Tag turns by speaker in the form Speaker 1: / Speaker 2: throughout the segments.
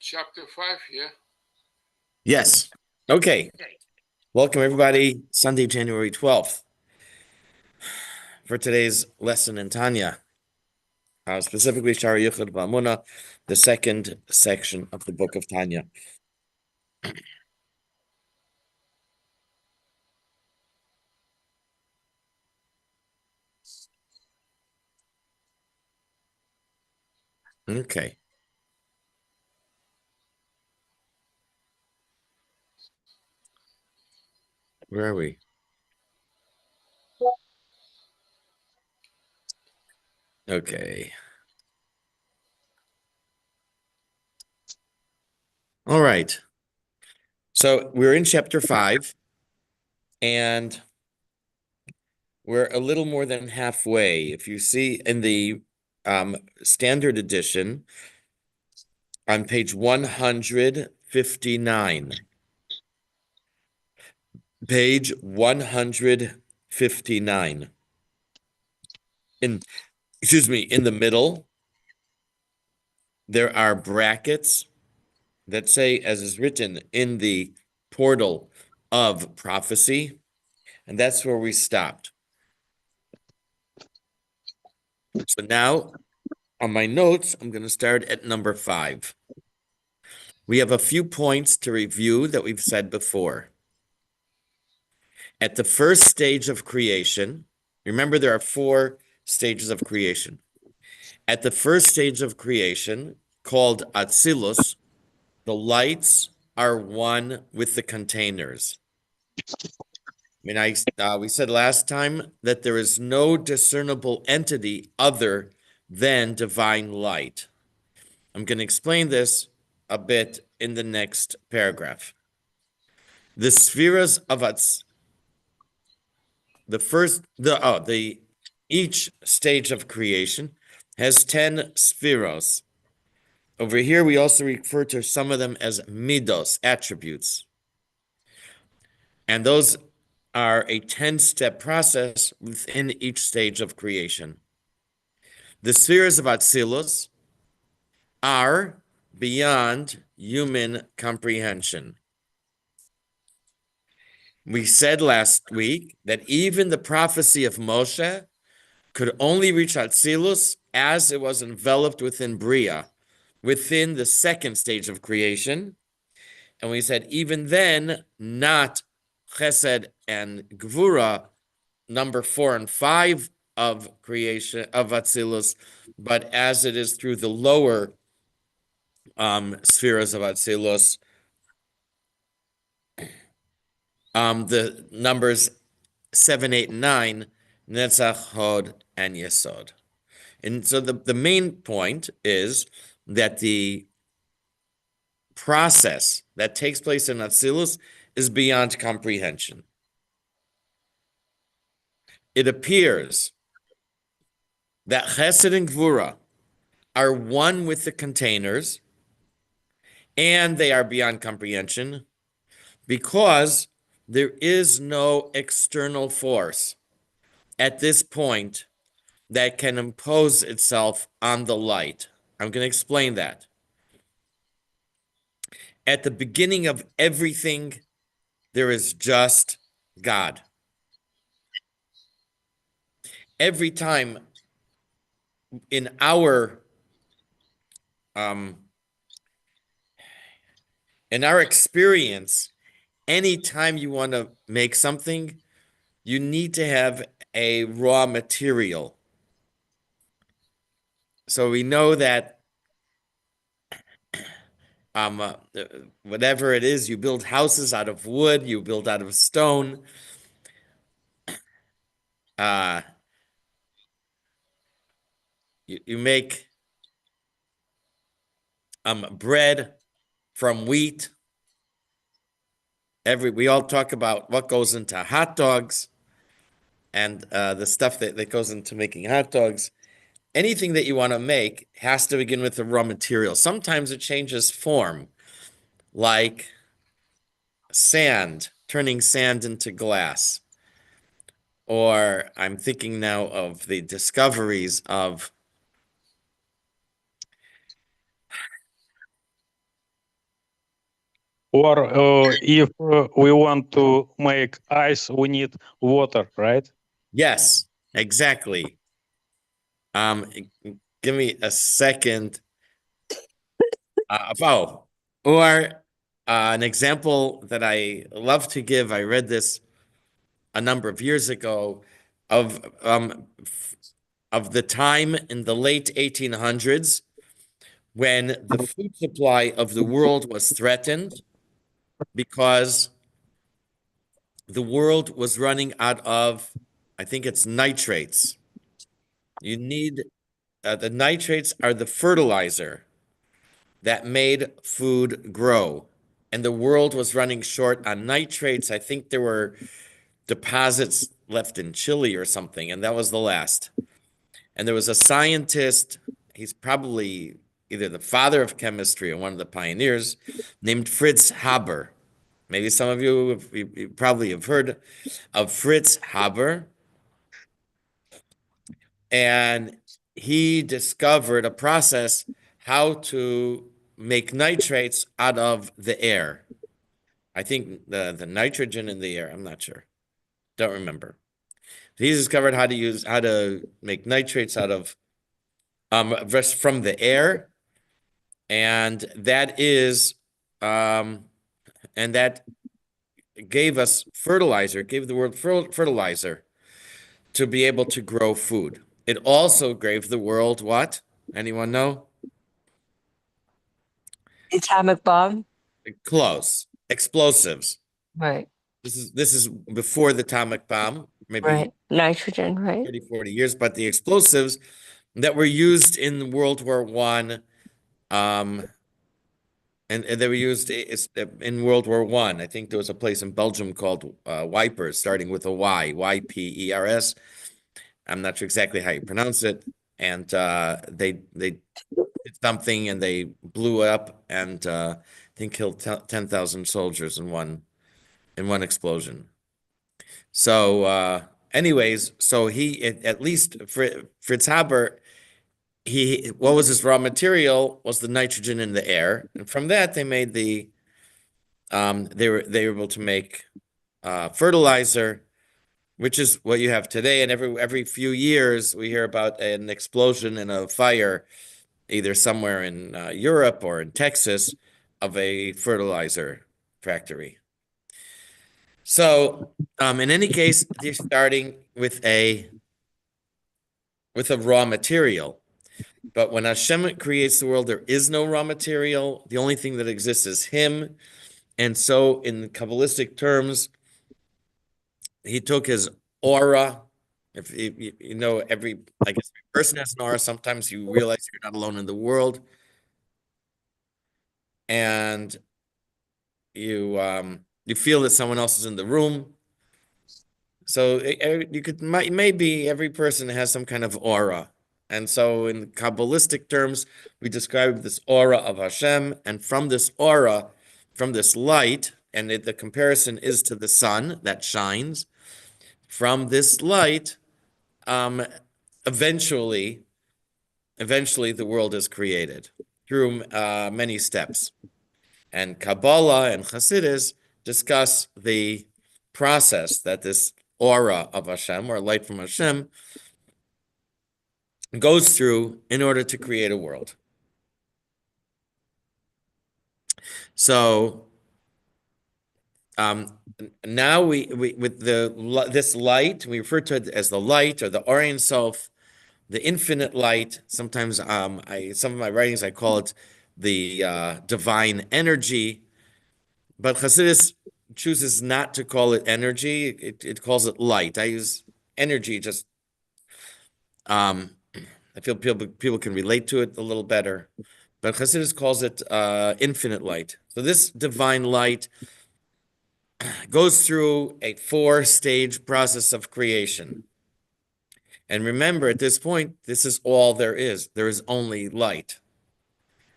Speaker 1: Chapter 5 here.
Speaker 2: Yes. Okay. Welcome, everybody. Sunday, January 12th, for today's lesson in Tanya, specifically Shaar Hayichud Veha-emuna, the second section of the book of Tanya. Okay. Where are we? Okay. All right. So we're in chapter 5, and we're a little more than halfway. If you see in the standard edition on page 159, page 159. In in the middle, there are brackets that say, as is written in the portal of prophecy, and that's where we stopped. So now, on my notes, I'm going to start at number 5. We have a few points to review that we've said before. At the first stage of creation, remember there are 4 stages of creation. At the first stage of creation, called Atzilus, the lights are one with the containers. We said last time that there is no discernible entity other than divine light. I'm going to explain this a bit in the next paragraph. The spheres of each stage of creation has 10 spheros. Over here, we also refer to some of them as midos, attributes. And those are a 10-step process within each stage of creation. The spheres of Atzilus are beyond human comprehension. We said last week that even the prophecy of Moshe could only reach Atzilus as it was enveloped within Bria, within the second stage of creation. And we said even then, not Chesed and Gvura, number 4 and 5 of creation of Atzilus, but as it is through the lower spheres of Atzilus, the numbers 7, 8, and 9, Netzach, Hod, and Yesod. And so the main point is that the process that takes place in Atzilus is beyond comprehension. It appears that Chesed and Gvura are one with the containers, and they are beyond comprehension because there is no external force at this point that can impose itself on the light. I'm going to explain that. At the beginning of everything, there is just God. Every time in um, our experience, anytime you want to make something, you need to have a raw material. So we know that whatever it is, you build houses out of wood, you build out of stone. Uh, you make bread from wheat. We all talk about what goes into hot dogs and the stuff that goes into making hot dogs. Anything that you want to make has to begin with the raw material. Sometimes it changes form, like sand, turning sand into glass. Or I'm thinking now of the discoveries of
Speaker 1: Or if we want to make ice, we need water, right?
Speaker 2: Yes, exactly. Um, Give me a second. Oh, or an example that I love to give. I read this a number of years ago of of the time in the late 1800s when the food supply of the world was threatened because the world was running out of, I think it's nitrates. You need the nitrates are the fertilizer that made food grow. And the world was running short on nitrates. I think there were deposits left in Chile or something, and that was the last. And there was a scientist, he's probably either the father of chemistry or one of the pioneers, named Fritz Haber. Maybe some of you probably have heard of Fritz Haber. And he discovered a process how to make nitrates out of the air. I think the nitrogen in the air, I'm not sure. Don't remember. He discovered how to make nitrates out of just from the air, and that is and that gave us fertilizer, gave the world fertilizer to be able to grow food. It also gave the world what? Anyone know?
Speaker 3: Atomic bomb.
Speaker 2: Close. Explosives.
Speaker 3: Right.
Speaker 2: This is before the atomic bomb, maybe
Speaker 3: Right. Nitrogen. Right.
Speaker 2: 30, 40 years, but the explosives that were used in World War One, and they were used in World War One. I think there was a place in Belgium called Wipers, starting with a Y, Ypers. I'm not sure exactly how you pronounce it. And they did something and they blew up and I think killed 10,000 soldiers in one explosion. So, anyways, so he at least Fritz Haber, he what was his raw material was the nitrogen in the air, and from that they made they were able to make fertilizer, which is what you have today. And every few years we hear about an explosion and a fire, either somewhere in Europe or in Texas, of a fertilizer factory. So, in any case, they're starting with a raw material. But when Hashem creates the world, there is no raw material. The only thing that exists is Him. And so, in Kabbalistic terms, He took His aura. If you know, I guess every person has an aura. Sometimes you realize you're not alone in the world, and you feel that someone else is in the room. So you could maybe every person has some kind of aura. And so in Kabbalistic terms, we describe this aura of Hashem, and from this aura, from this light, and the comparison is to the sun that shines. From this light, um, eventually, eventually the world is created through many steps. And Kabbalah and Hasidus discuss the process that this aura of Hashem or light from Hashem goes through in order to create a world. So now we with this light, we refer to it as the light or the Or Sof, the infinite light. Sometimes some of my writings I call it the divine energy, but Hasidus chooses not to call it energy. It calls it light. I use energy just I feel people can relate to it a little better. But Hasidus calls it infinite light. So this divine light goes through a 4-stage process of creation. And remember, at this point, this is all there is. There is only light.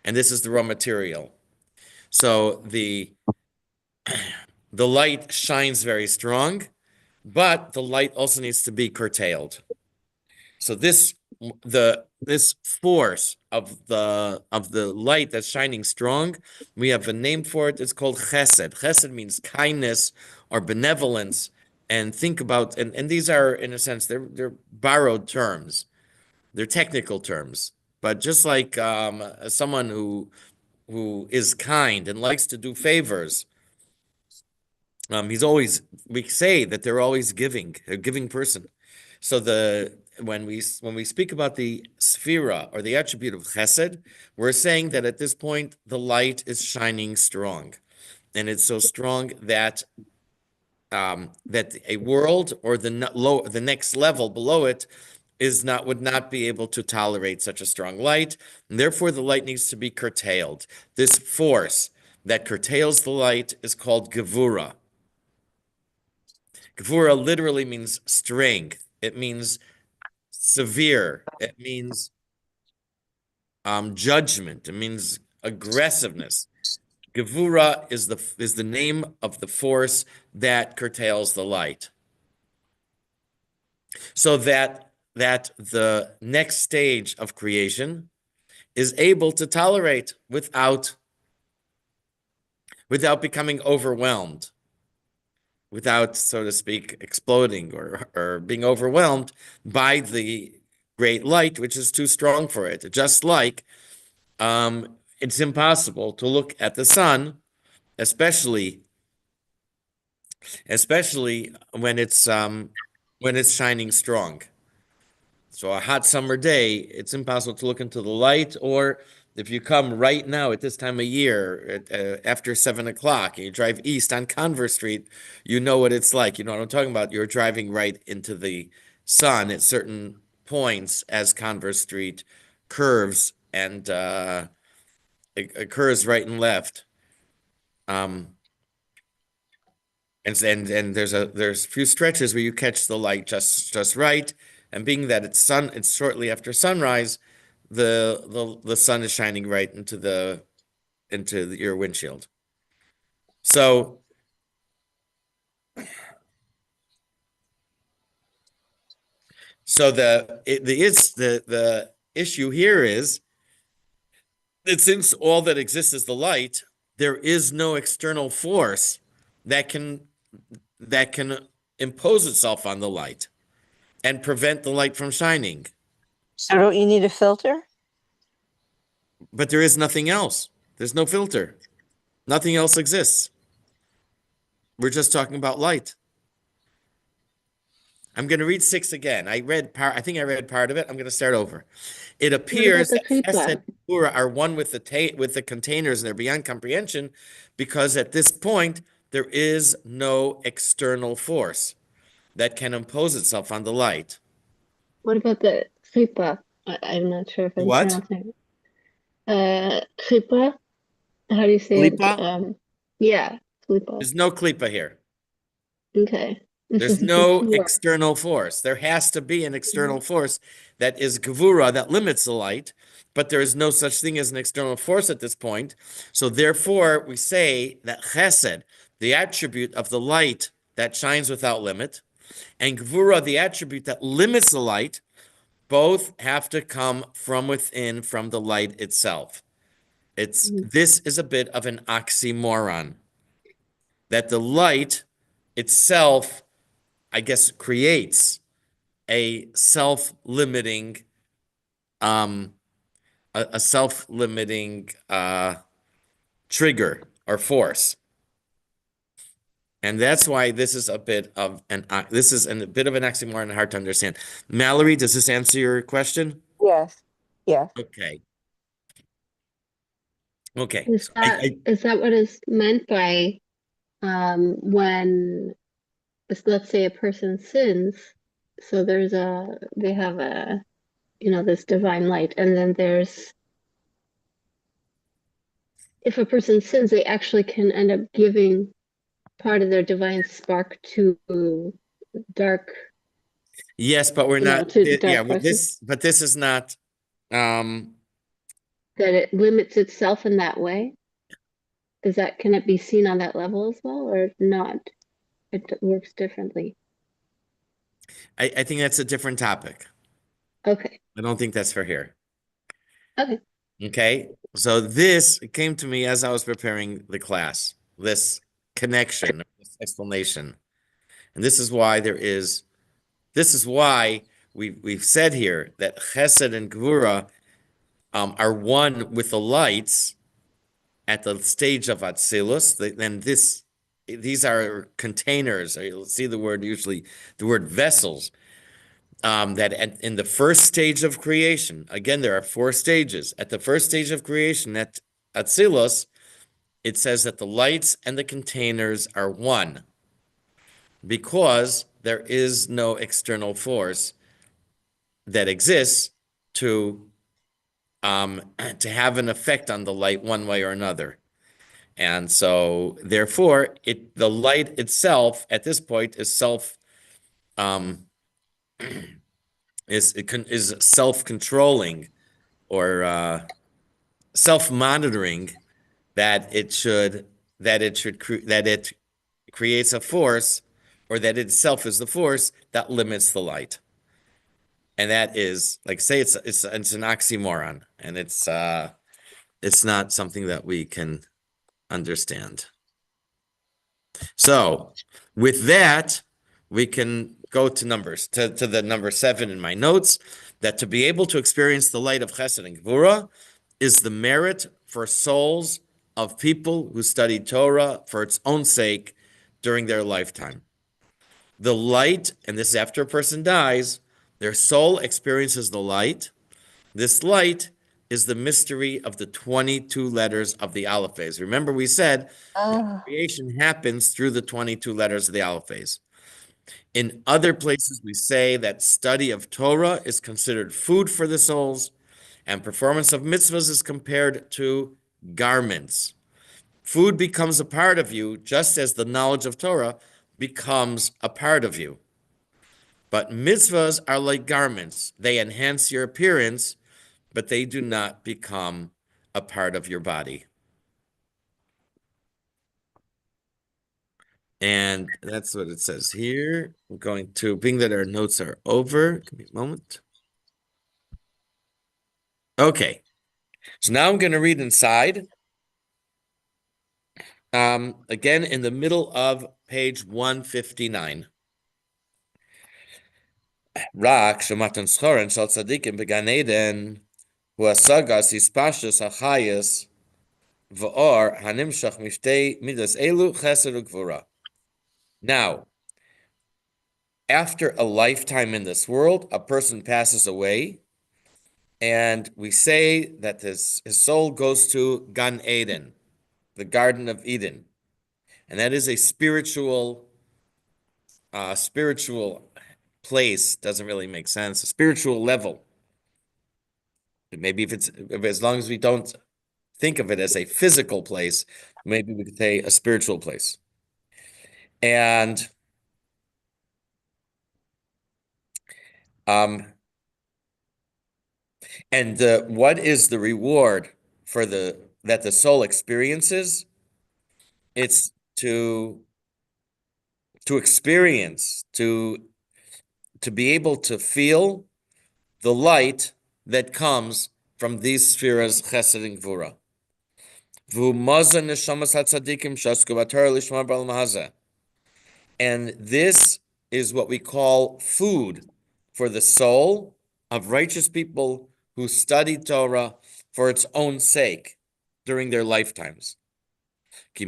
Speaker 2: And this is the raw material. So the light shines very strong, but the light also needs to be curtailed. So this this force of the light that's shining strong, we have a name for it. It's called chesed. Chesed means kindness or benevolence. And think about and these are, in a sense, they're borrowed terms. They're technical terms. But just like someone who is kind and likes to do favors, we say that they're always giving, a giving person. So when we speak about the sphera or the attribute of chesed, we're saying that at this point the light is shining strong, and it's so strong that that a world or the next level below it would not be able to tolerate such a strong light, and therefore the light needs to be curtailed. This force that curtails the light is called gevura. Gevura literally means strength. It means severe. It means judgment. It means aggressiveness. Gevura is the name of the force that curtails the light, so that the next stage of creation is able to tolerate without becoming overwhelmed, without, so to speak, exploding or being overwhelmed by the great light, which is too strong for it. Just like it's impossible to look at the sun, especially when it's shining strong. So a hot summer day, it's impossible to look into the light. Or if you come right now at this time of year, after 7 o'clock, and you drive east on Converse Street, you know what it's like. You know what I'm talking about. You're driving right into the sun at certain points as Converse Street curves and it curves right and left. And there's a few stretches where you catch the light just right, and being that it's shortly after sunrise, the sun is shining right into your windshield. So the issue here is that since all that exists is the light, there is no external force that can impose itself on the light and prevent the light from shining.
Speaker 3: So don't you need a filter?
Speaker 2: But there is nothing else. There's no filter. Nothing else exists. We're just talking about light. I'm going to read 6 again. I think I read part of it. I'm going to start over. It appears
Speaker 4: the
Speaker 2: that
Speaker 4: kripa?
Speaker 2: Chesed and Gevura are one with the containers, and they're beyond comprehension, because at this point there is no external force that can impose itself on the light.
Speaker 4: What about the kripa? I'm not sure if I'm
Speaker 2: What?
Speaker 4: pronouncing it. Kripa? How do you say
Speaker 2: Klipa?
Speaker 4: it? Yeah, kripa.
Speaker 2: There's no klipa here.
Speaker 4: Okay.
Speaker 2: There's no external force. There has to be an external force that is gevura, that limits the light, but there is no such thing as an external force at this point. So therefore, we say that chesed, the attribute of the light that shines without limit, and gevura, the attribute that limits the light, both have to come from within, from the light itself. This is a bit of an oxymoron, that the light itself, I guess, creates a self-limiting trigger or force. And that's why this is a bit of an oxymoron and hard to understand. Mallory, does this answer your question?
Speaker 3: Yes. Yes.
Speaker 2: Okay. Okay.
Speaker 4: Is that what is meant by when, let's say, a person sins? So they have this divine light, and then if a person sins, they actually can end up giving part of their divine spark to dark.
Speaker 2: Yes, but we're not. But this is not.
Speaker 4: That it limits itself in that way. Can it be seen on that level as well, or not? It works differently.
Speaker 2: I think that's a different topic.
Speaker 4: Okay.
Speaker 2: I don't think that's for here.
Speaker 4: Okay.
Speaker 2: Okay, so this came to me as I was preparing the class, this connection, this explanation. And this is why we've said here that Chesed and Gvura are one with the lights at the stage of Atzilus. Then these are containers. You'll see the word vessels. In the first stage of creation, again, there are 4 stages. At the first stage of creation, at Atzilus, it says that the lights and the containers are one because there is no external force that exists to to have an effect on the light one way or another. And so therefore the light itself at this point is um, is self-controlling or self-monitoring that it creates a force, or that itself is the force that limits the light. And that is, like, say it's an oxymoron, and it's not something that we can understand. So with that, we can go to the number 7 in my notes, that to be able to experience the light of Chesed and Gvura is the merit for souls of people who study Torah for its own sake during their lifetime. The light, and this is after a person dies, their soul experiences the light. This light is the mystery of the 22 letters of the Aliphaes. Remember, we said creation happens through the 22 letters of the Aliphaes. In other places, we say that study of Torah is considered food for the souls, and performance of mitzvahs is compared to garments. Food becomes a part of you, just as the knowledge of Torah becomes a part of you. But mitzvahs are like garments. They enhance your appearance, but they do not become a part of your body. And that's what it says here. I'm going to, being that our notes are over, give me a moment. Okay, so now I'm going to read inside. Again, in the middle of page 159. Rak shematan schoren shal tzadikim began Eden hu asagas hispashus hachayas v'or hanimshach mishtei midas elu chesed u'gvura. Now, after a lifetime in this world, a person passes away, and we say that his soul goes to Gan Eden, the Garden of Eden, and that is a spiritual place. Doesn't really make sense. A spiritual level. Maybe as long as we don't think of it as a physical place, maybe we could say a spiritual place. And what is the reward for that the soul experiences? It's to experience, to be able to feel the light that comes from these spheres, Chesed and Gvura. And this is what we call food for the soul of righteous people who study Torah for its own sake during their lifetimes. That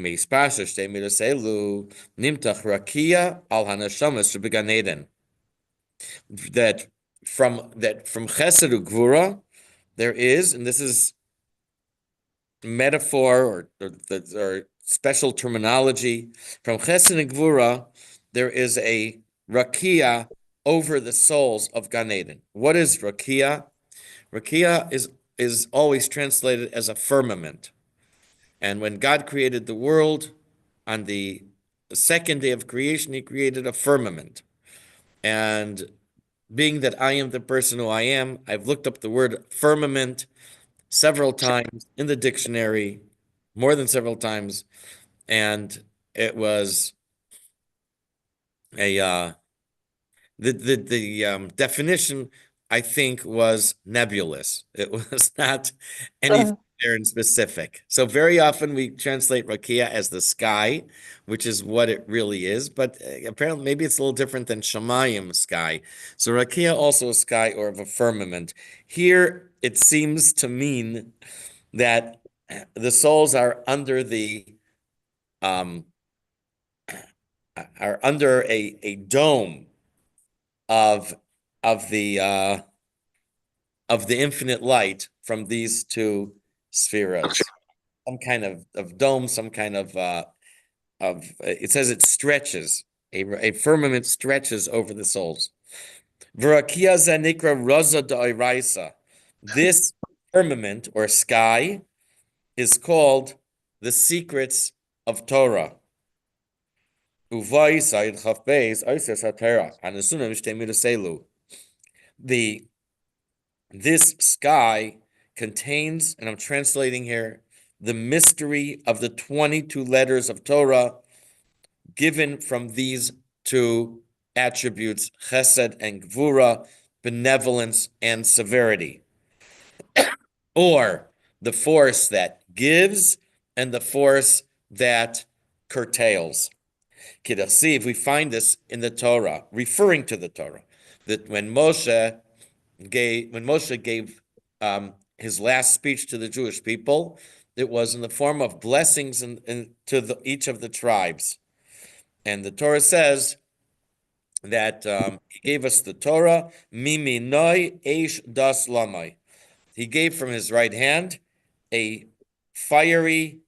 Speaker 2: from Chesed Gvura, there is, and this is metaphor or special terminology, from Chesed and Gvura, there is a rakia over the souls of Gan Eden. What is rakia? Rakia is always translated as a firmament. And when God created the world, on the second day of creation, he created a firmament. And being that I am the person who I am, I've looked up the word firmament several times in the dictionary, more than several times, and it was the definition I think, was nebulous. It was not anything there in specific. So very often we translate Rakia as the sky, which is what it really is. But apparently, maybe it's a little different than Shemayim sky. So Rakia also a sky or of a firmament. Here, it seems to mean that the souls are under a dome of of the uh, of the infinite light from these two spheres. Some kind of dome, some kind of it says it stretches. A firmament stretches over the souls. V'rakia zanikra roza da'iraisa. This firmament or sky is called the secrets of Torah. This sky contains, and I'm translating here, the mystery of the 22 letters of Torah given from these two attributes, chesed and gvura, benevolence and severity, or the force that gives and the force that curtails. See, if we find this in the Torah, referring to the Torah, that when Moshe gave his last speech to the Jewish people, it was in the form of blessings to each of the tribes. And the Torah says that he gave us the Torah, mimi noi eish das lamai. He gave from his right hand a fiery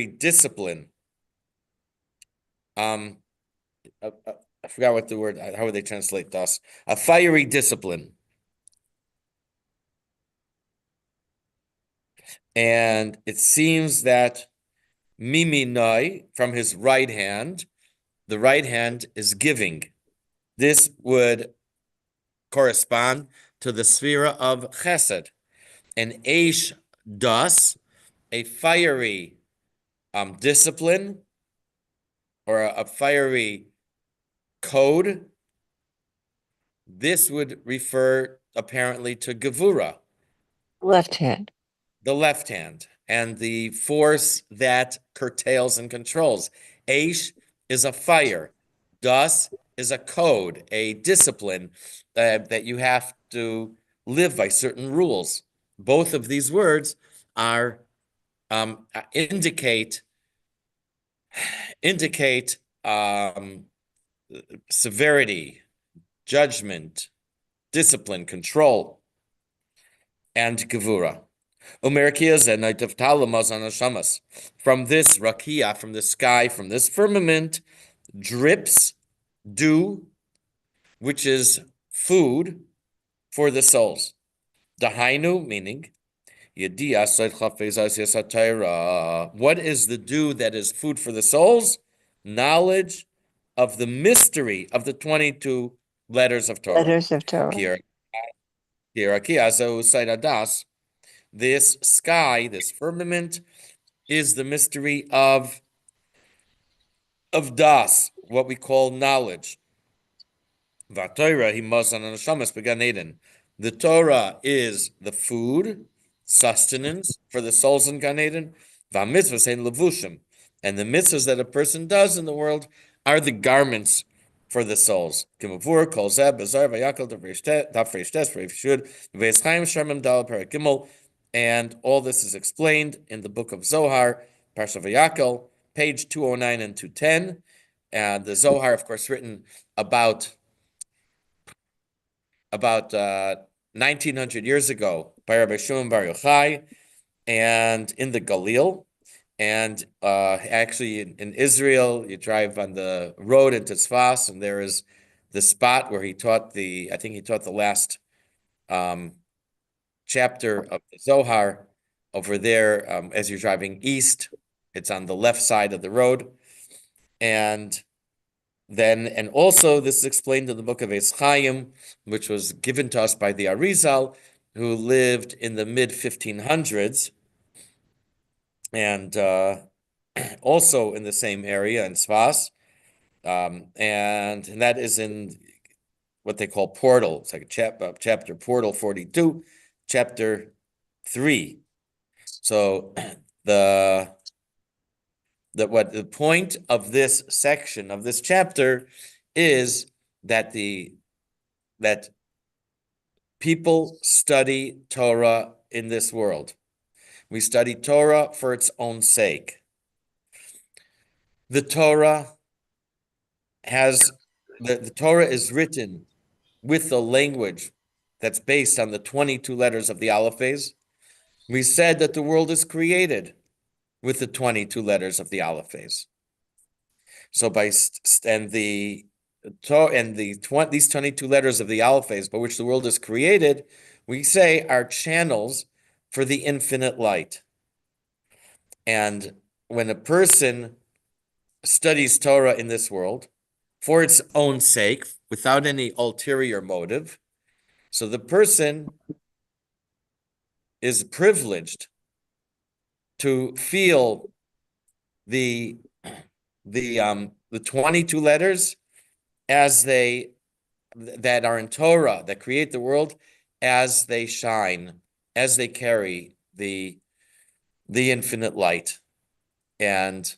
Speaker 2: discipline. I forgot what the word, how would they translate das? A fiery discipline. And it seems that mimi noi, from his right hand, the right hand is giving. This would correspond to the sphere of chesed. And eish das, a fiery discipline, or a fiery code. This would refer apparently to gevura,
Speaker 3: Left hand.
Speaker 2: the left hand, and the force that curtails and controls. Eish is a fire. Das is a code, a discipline that you have to live by certain rules. Both of these words are indicate severity, judgment, discipline, control, and gevura. From this rakia, from the sky, from this firmament, drips dew, which is food for the souls. Dahainu, meaning, what is the dew that is food for the souls? Knowledge of the mystery of the 22 letters of Torah.
Speaker 3: Letters of Torah.
Speaker 2: This sky, this firmament, is the mystery of das, what we call knowledge. The Torah is the food, sustenance for the souls in Gan Eden. And the mitzvahs that a person does in the world are the garments for the souls. And all this is explained in the book of Zohar, Parsha Vayakel, page 209 and 210. And the Zohar, of course, written about 1900 years ago by Rabbi Shimon Bar Yochai, and in the Galil. And actually in Israel, you drive on the road into Tzfas, and there is the spot where he taught the last chapter of the Zohar over there as you're driving east. It's on the left side of the road. And also this is explained in the book of Eitz Chaim, which was given to us by the Arizal, who lived in the mid-1500s, and also in the same area in Sfas. And that is in what they call portal. It's like a chapter portal 42, chapter 3. So the point of this section of this chapter is that that people study Torah in this world. We study Torah for its own sake. The Torah the Torah is written with the language that's based on the 22 letters of the alphabet. We said that the world is created with the 22 letters of the alphabet. So these 22 letters of the alphabet by which the world is created, we say are channels for the infinite light. And when a person studies Torah in this world for its own sake, without any ulterior motive, so the person is privileged to feel the 22 letters as that are in Torah, that create the world, as they shine, as they carry the infinite light. And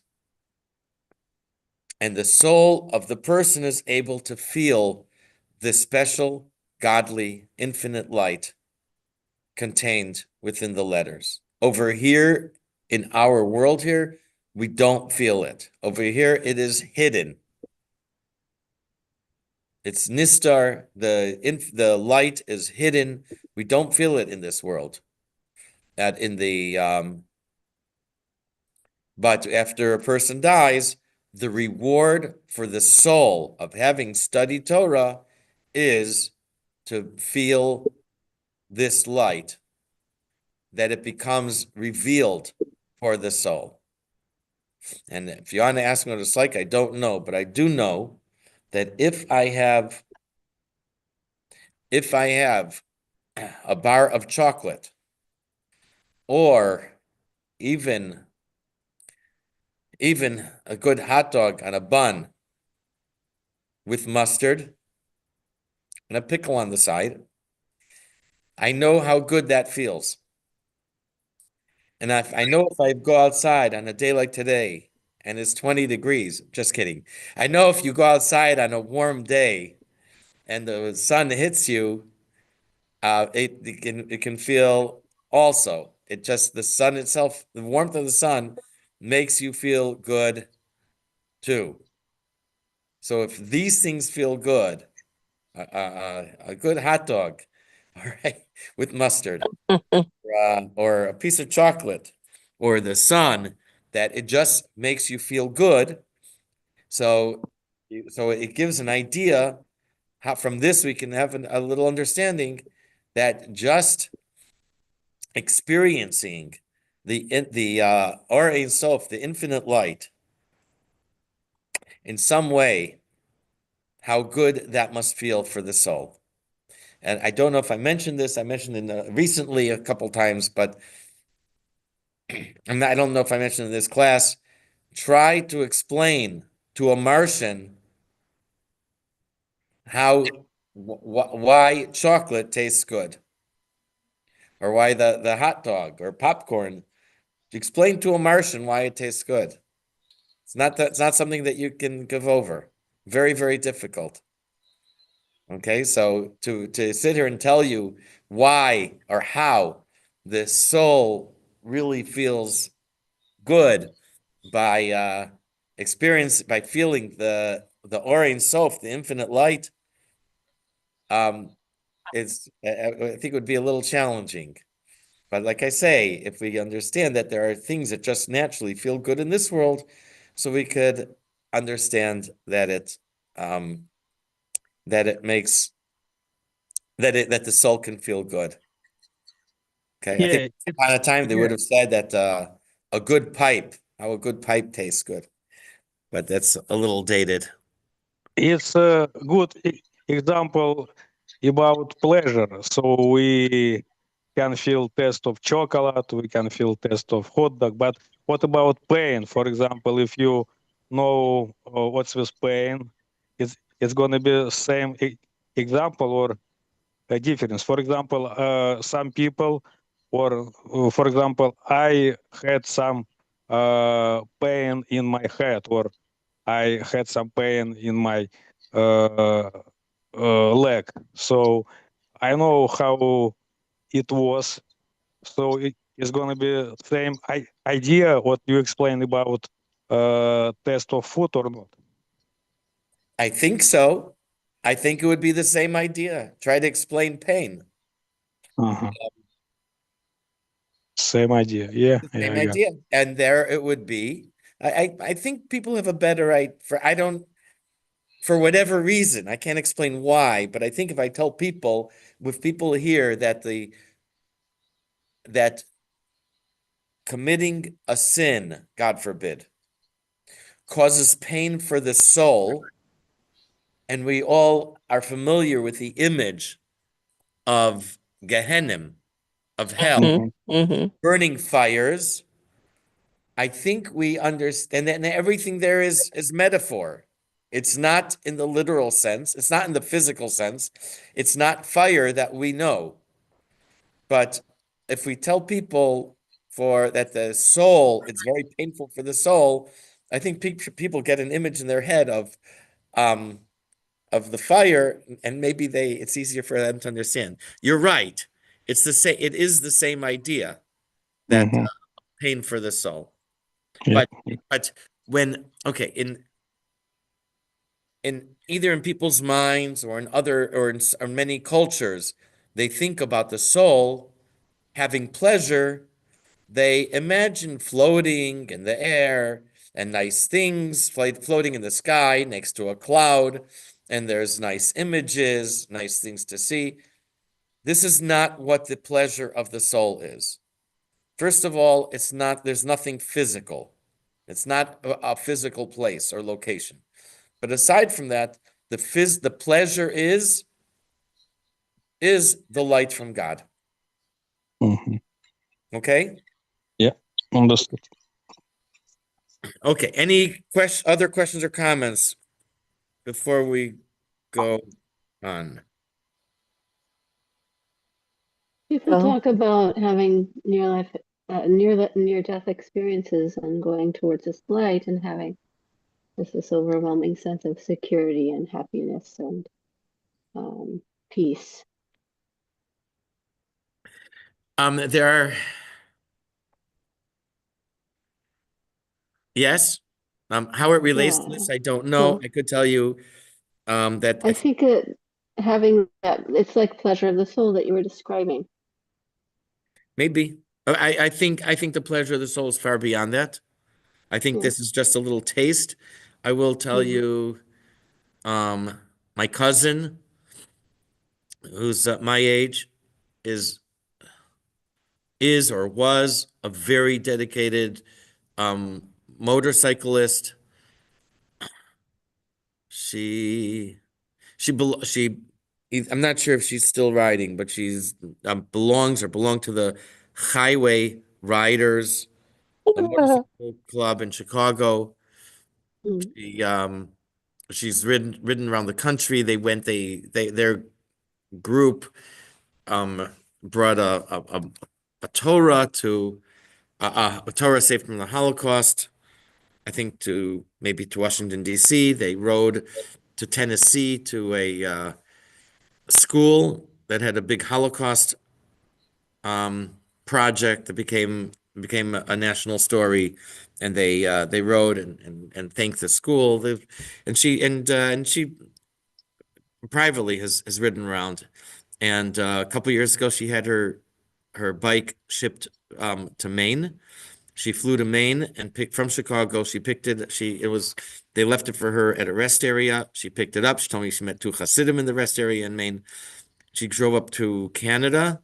Speaker 2: the soul of the person is able to feel the special, godly, infinite light contained within the letters. Over here, in our world here, we don't feel it. Over here, it is hidden. It's nistar. The light is hidden. We don't feel it in this world. But after a person dies, the reward for the soul of having studied Torah is to feel this light, that it becomes revealed for the soul. And if you want to ask me what it's like, I don't know, but I do know that if I have a bar of chocolate, or even a good hot dog on a bun with mustard and a pickle on the side, I know how good that feels. And I know if I go outside on a day like today and it's 20 degrees, just kidding. I know if you go outside on a warm day and the sun hits you, it can feel also. The sun itself, the warmth of the sun makes you feel good too. So if these things feel good, a good hot dog, all right, with mustard, or a piece of chocolate, or the sun, that it just makes you feel good. So it gives an idea how from this we can have a little understanding that just experiencing the Or Ein Sof, the infinite light, in some way, how good that must feel for the soul. And I don't know if I mentioned this. I mentioned it recently a couple times, but I don't know if I mentioned in this class. Try to explain to a Martian why chocolate tastes good, or why the hot dog or popcorn. Explain to a Martian why it tastes good. It's not something that you can give over. Very, very difficult. Okay, so to sit here and tell you why or how the soul really feels good by feeling the Or Ein Sof, the infinite light, is I think it would be a little challenging. But like I say, if we understand that there are things that just naturally feel good in this world, so we could understand that that the soul can feel good. Okay, I think
Speaker 1: Yeah,
Speaker 2: upon a time they would have said that how a good pipe tastes good, but that's a little dated.
Speaker 1: it's a good example about pleasure. So we can feel taste of chocolate, we can feel taste of hot dog, but what about pain? For example, if you know what's with pain, it's going to be same example or a difference. For example, some people, or for example, I had some pain in my head, or I had some pain in my uh, leg. So I know how it was. So it's going to be same idea what you explained about test of foot or not.
Speaker 2: I think so. I think it would be the same idea. Try to explain pain.
Speaker 1: Uh-huh. Same idea. Yeah, yeah,
Speaker 2: Same
Speaker 1: I got.
Speaker 2: idea. And there it would be. I think people have a better I don't, for whatever reason, I can't explain why, but I think if I tell people, with people here that committing a sin, God forbid, causes pain for the soul, and we all are familiar with the image of Gehenna, of hell,
Speaker 3: Mhm,
Speaker 1: Mhm.
Speaker 3: mhm.
Speaker 2: burning fires. I think we understand that, and everything there is metaphor. It's not in the literal sense. It's not in the physical sense. It's not fire that we know. But if we tell people for that the soul, it's very painful for the soul, I think people get an image in their head um of the fire, and maybe it's easier for them to understand. You're right. It is the same idea that
Speaker 1: Mhm.
Speaker 2: pain for the soul.
Speaker 1: Yeah.
Speaker 2: But when okay, in either in people's minds or in other or in many cultures, they think about the soul having pleasure. They imagine floating in the air and nice things floating in the sky next to a cloud, and there's nice images, nice things to see. This is not what the pleasure of the soul is. First of all, there's nothing physical. It's not a physical place or location. But aside from that, the pleasure is the light from God.
Speaker 1: Mhm.
Speaker 2: Okay?
Speaker 1: Yeah. Understood.
Speaker 2: Okay. Any other questions or comments before we go on?
Speaker 4: People
Speaker 3: Well,
Speaker 4: talk about having near death experiences and going towards this light and having this overwhelming sense of security and happiness and peace.
Speaker 2: There are yes. How it relates to
Speaker 4: Yeah.
Speaker 2: this, I don't know.
Speaker 4: Well,
Speaker 2: I could tell you that
Speaker 4: I think that having that, it's like pleasure of the soul that you were describing.
Speaker 2: maybe I think the pleasure of the soul is far beyond that. I think
Speaker 4: Yeah.
Speaker 2: this is just a little taste. I will tell
Speaker 4: Mhm.
Speaker 2: you, my cousin, who's my age, is or was a very dedicated motorcyclist. She she I'm not sure if she's still riding, but she's belonged to the Highway Riders, the motorcycle club in Chicago.
Speaker 4: Mm.
Speaker 2: She she's ridden around the country. Their group brought a Torah to a Torah saved from the Holocaust, I think, to maybe to Washington D.C. They rode to Tennessee to a school that had a big Holocaust project that became a national story, and they rode and thanked the school. And she privately has ridden around. And a couple years ago, she had her bike shipped to Maine. She flew to Maine and picked from Chicago. She picked it. They left it for her at a rest area. She picked it up. She told me she met two Hasidim in the rest area in Maine. She drove up to Canada.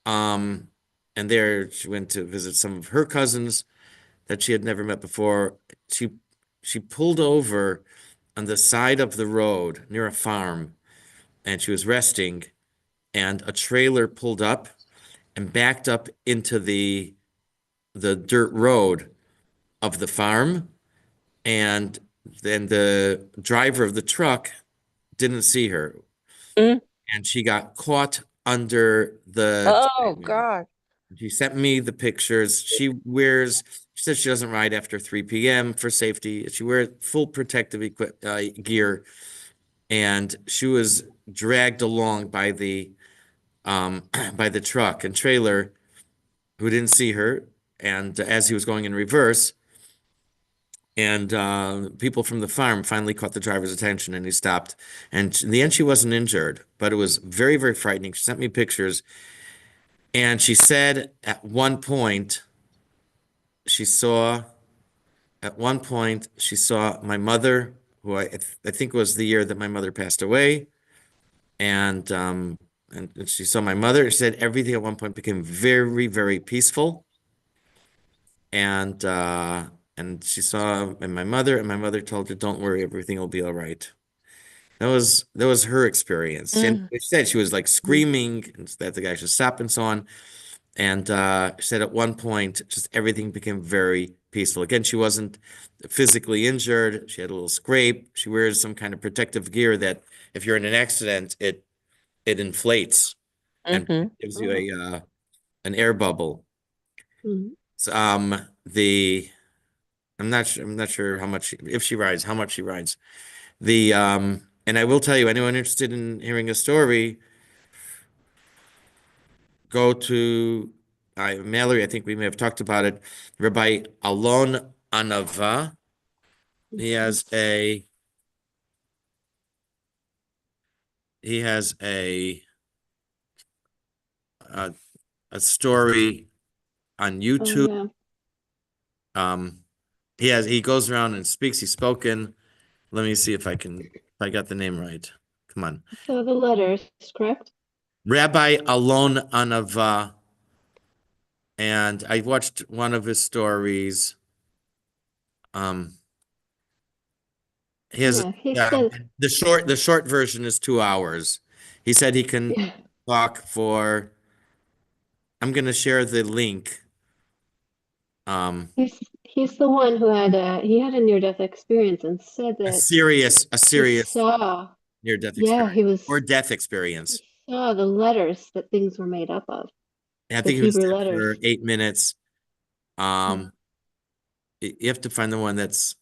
Speaker 2: Um, and there she went to visit some of her cousins that she had never met before. She she pulled over on the side of the road near a farm, and she was resting, and a trailer pulled up and backed up into the dirt road of the farm, and then the driver of the truck didn't see her,
Speaker 3: Mm.
Speaker 2: and she got caught under the
Speaker 3: Oh,
Speaker 2: trailer.
Speaker 3: God.
Speaker 2: She sent me the pictures. She says she doesn't ride after 3 p.m. for safety. She wears full protective gear, and she was dragged along by the by the truck and trailer, who didn't see her, and as he was going in reverse, and people from the farm finally caught the driver's attention, and he stopped. And in the end, she wasn't injured, but it was very, very frightening. She sent me pictures, and she said at one point she saw she saw my mother, who I think was the year that my mother passed away, and she saw my mother. She said everything at one point became very, very peaceful, and she saw my mother, and my mother told her, "Don't worry, everything will be all right." That was her experience. And
Speaker 3: Mm.
Speaker 2: she said she was like screaming and that the guy should stop and so on. And she said at one point, just everything became very peaceful. Again, she wasn't physically injured. She had a little scrape. She wears some kind of protective gear that if you're in an accident, it inflates and
Speaker 3: Mm-hmm.
Speaker 2: gives you
Speaker 4: Oh.
Speaker 2: a an air bubble.
Speaker 4: Mhm.
Speaker 2: So, I'm not sure how much if she rides, how much she rides. And I will tell you, anyone interested in hearing a story, go to Mallory. I think we may have talked about it. Rabbi Alon Anava. He has a he has a, a story on
Speaker 4: Oh,
Speaker 2: YouTube.
Speaker 4: yeah.
Speaker 2: Um, he goes around and speaks. He's spoken. Let me see if I got the name right. Come on,
Speaker 4: So the letters, correct?
Speaker 2: Rabbi Alon Anava, and I watched one of his stories. Um, he has
Speaker 4: Yeah, he
Speaker 2: yeah,
Speaker 4: says,
Speaker 2: the short version is 2 hours. He said he can
Speaker 4: yeah,
Speaker 2: talk for. I'm gonna share the link. Um,
Speaker 4: he's the one who had a near-death experience and said that
Speaker 2: a
Speaker 4: he
Speaker 2: serious
Speaker 4: saw,
Speaker 2: near-death
Speaker 4: yeah,
Speaker 2: experience or death
Speaker 4: he
Speaker 2: experience.
Speaker 4: saw the letters that things were made up of,
Speaker 2: And I
Speaker 4: the
Speaker 2: think he was
Speaker 4: Hebrew
Speaker 2: there
Speaker 4: letters.
Speaker 2: for 8 minutes.
Speaker 4: Yeah.
Speaker 2: Um, you have to find the one that's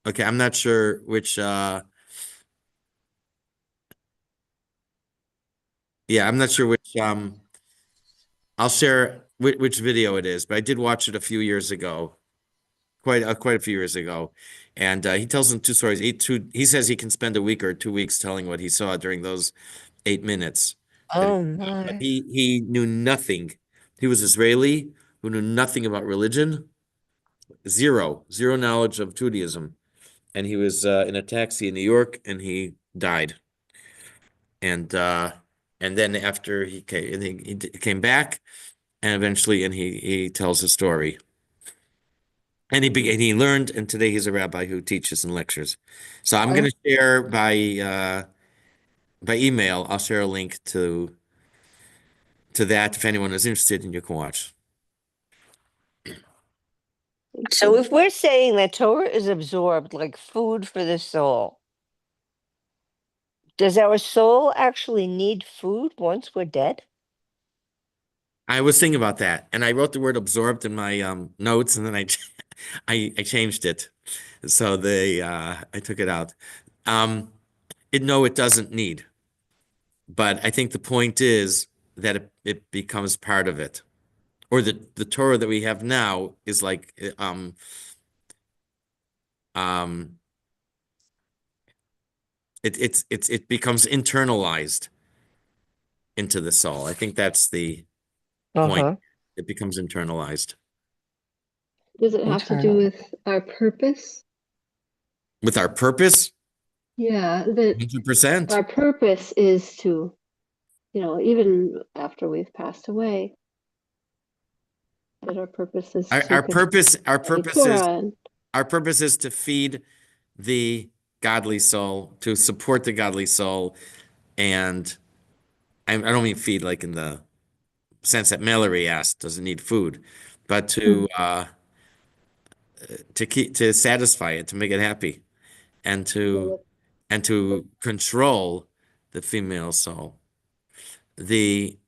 Speaker 2: okay. I'm not sure which. Yeah, I'm not sure which. I'll share which video it is, but I did watch it a few years ago, quite a few years ago, and he tells them two stories. He says he can spend a week or 2 weeks telling what he saw during those 8 minutes. That
Speaker 3: Oh,
Speaker 2: but
Speaker 3: my.
Speaker 2: he knew nothing. He was Israeli who knew nothing about religion, zero knowledge of Judaism, and he was in a taxi in New York, and he died. And then after he came, and he came back, and eventually, and he tells his story. And he learned, and today he's a rabbi who teaches and lectures. So I'm going
Speaker 3: Oh,
Speaker 2: to share by email. I'll share a link to that if anyone is interested, and you can watch.
Speaker 4: Thank
Speaker 3: so
Speaker 4: you.
Speaker 3: if we're saying that Torah is absorbed like food for the soul, does our soul actually need food once we're dead?
Speaker 2: I was thinking about that, and I wrote the word absorbed in my notes, and then I changed it, so I took it out. Um, no, it doesn't need, but I think the point is that it becomes part of it, or the Torah that we have now is like um it becomes internalized into the soul. I think that's the point.
Speaker 3: Uh-huh.
Speaker 2: It becomes internalized
Speaker 4: Does it have to do
Speaker 3: Internal.
Speaker 4: with our purpose?
Speaker 2: with our purpose.
Speaker 4: Yeah, that
Speaker 2: 100%.
Speaker 4: our purpose is to, even after we've passed away, that our purpose is
Speaker 2: Our,
Speaker 4: to
Speaker 2: our
Speaker 4: continue
Speaker 2: purpose, our
Speaker 4: to study
Speaker 2: purpose is
Speaker 4: Torah. And
Speaker 2: our purpose is to feed the godly soul, to support the godly soul, and I don't mean feed like in the sense that Mallory asked, does it need food, but
Speaker 4: Hmm.
Speaker 2: to satisfy it, to make it happy, and to control the female soul. The